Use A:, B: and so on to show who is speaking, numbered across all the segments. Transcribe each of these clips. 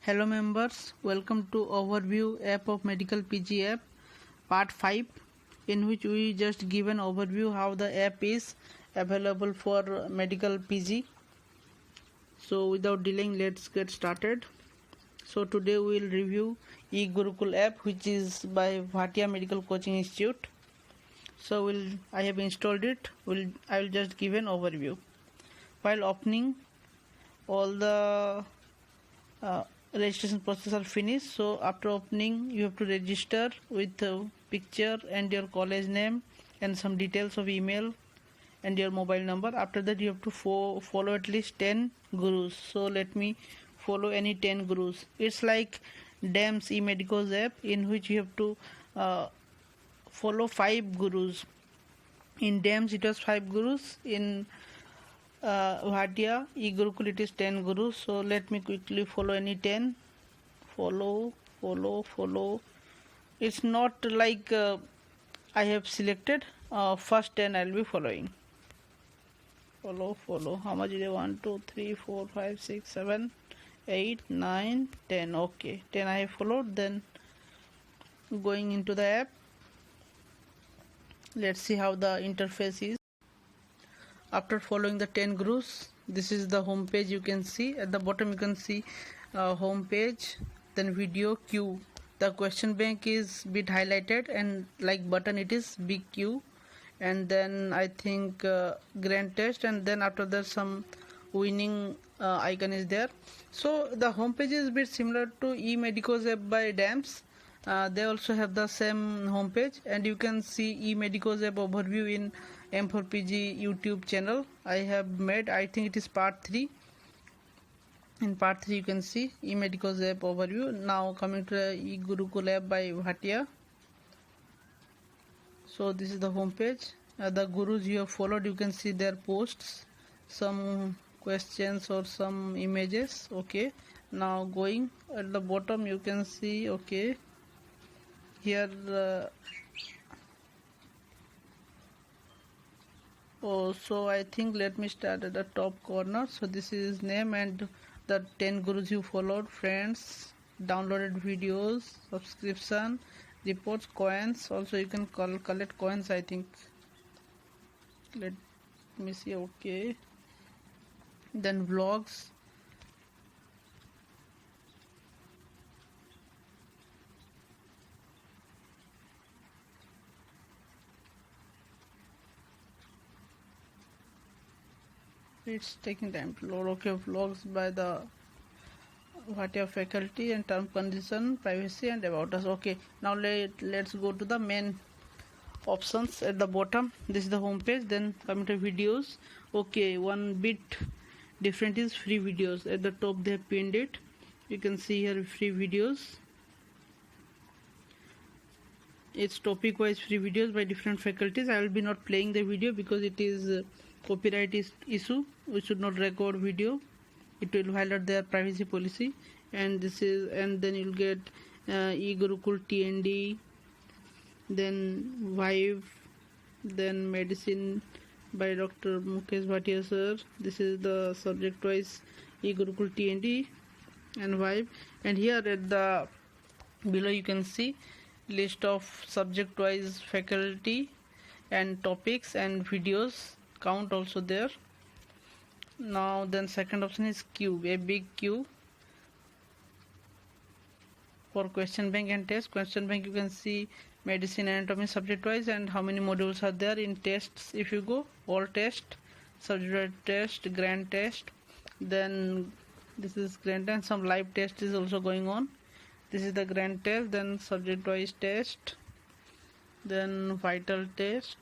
A: Hello members, welcome to overview app of medical PG app part 5, in which we just give an overview how the app is available for medical PG. So without delaying, let's get started. So today we will review eGurukul app, which is by Bhatia Medical Coaching Institute. So I have installed it. I will just give an overview. While opening, all the registration process are finished. So after opening, you have to register with a picture and your college name and some details of email and your mobile number. After that, you have to follow at least 10 gurus. So let me follow any 10 gurus. It's like DAMS eMedicos app, in which you have to follow 5 gurus. In DAMS it was 5 gurus. In Bhatia eGurukul it is 10 gurus. So let me quickly follow any 10. Follow. It's not like I have selected first 10 I'll be following. Follow. How much is it? 1 2 3 4 5 6 7 8 9 10. Okay, 10 I have followed. Then going into the app, let's see how the interface is. After following the 10 gurus, this is the home page. You can see at the bottom, you can see home page, then video, queue. The question bank is bit highlighted, and like button it is big Q, and then I think grand test, and then after that some winning icon is there. So the home page is a bit similar to eMedicos app by DAMS. They also have the same homepage, and you can see eMedicos app overview in M4PG YouTube channel I have made. I think it is part 3. In part 3 you can see eMedicos app overview. Now coming to the eGurukul app by Bhatia. So this is the homepage. The gurus you have followed, you can see their posts, some questions or some images. Okay, now going at the bottom, you can see, okay, here so I think let me start at the top corner. So this is name and the 10 gurus you followed, friends, downloaded videos, subscription, reports, coins. Also you can collect coins, I think. Let me see. Okay, then vlogs, it's taking time to load. Okay, vlogs by the Bhatia faculty and term condition, privacy and about us. Okay, now let's go to the main options at the bottom. This is the home page. Then coming to videos. Okay, one bit different is free videos. At the top they have pinned it. You can see here free videos. It's topic wise free videos by different faculties. I will be not playing the video because it is copyright issue. We should not record video. It will violate their privacy policy. And this is, and then you'll get eGurukul TND, then Vive, then medicine by Dr. Mukesh Bhatia sir. This is the subject wise eGurukul TND and Vive. And here at the below you can see list of subject wise faculty and topics and videos count also there. Now then second option is queue, a big queue for question bank and test. Question bank, you can see medicine anatomy subject wise and how many modules are there. In tests, if you go, all test, subject test, grand test, then this is grand and some live test is also going on. This is the grand test, then subject wise test, then vital test,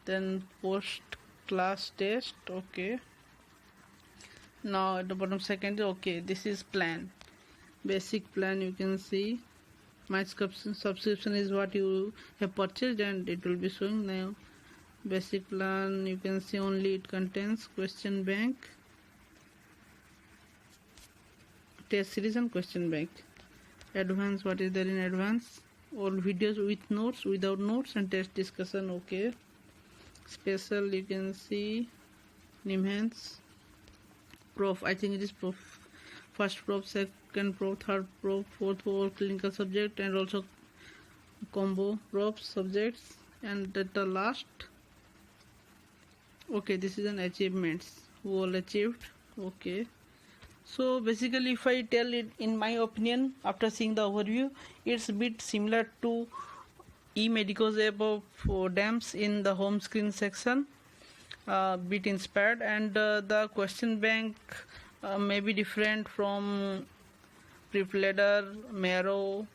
A: then post class test. Okay, now at the bottom second, okay, this is plan, basic plan. You can see my subscription is what you have purchased and it will be showing now. Basic plan, you can see only it contains question bank, test series and question bank. Advanced, what is there in advanced? All videos with notes, without notes and test discussion. Okay, special, you can see enhance, prof, I think it is first probe, second probe, third probe, fourth probe, clinical subject, and also combo probe subjects, and at the last, okay, this is an achievements who all achieved. Okay, so basically if I tell it in my opinion after seeing the overview, it's a bit similar to eMedico's app of DAMS in the home screen section, bit inspired, and the question bank may be different from Prepladder, Marrow,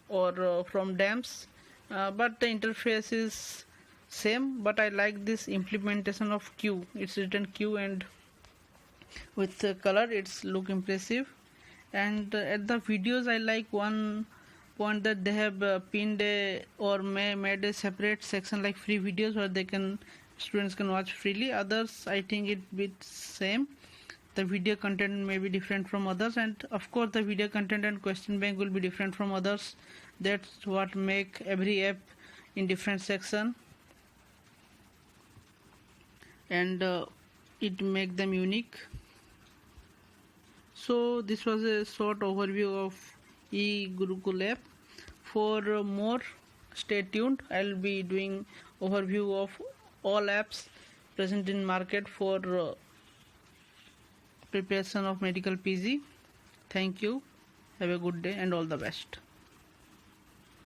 A: or from DAMS, but the interface is same. But I like this implementation of Q. It's written Q and with the color it's look impressive. And at the videos I like one point that they have pinned or made a separate section like free videos where they can students can watch freely. Others I think it bit same. The video content may be different from others, and of course the video content and question bank will be different from others. That's what make every app in different section, and it make them unique. So this was a short overview of eGurukul app. For more, stay tuned. I'll be doing overview of all apps present in market for preparation of medical PG. Thank you. Have a good day and all the best.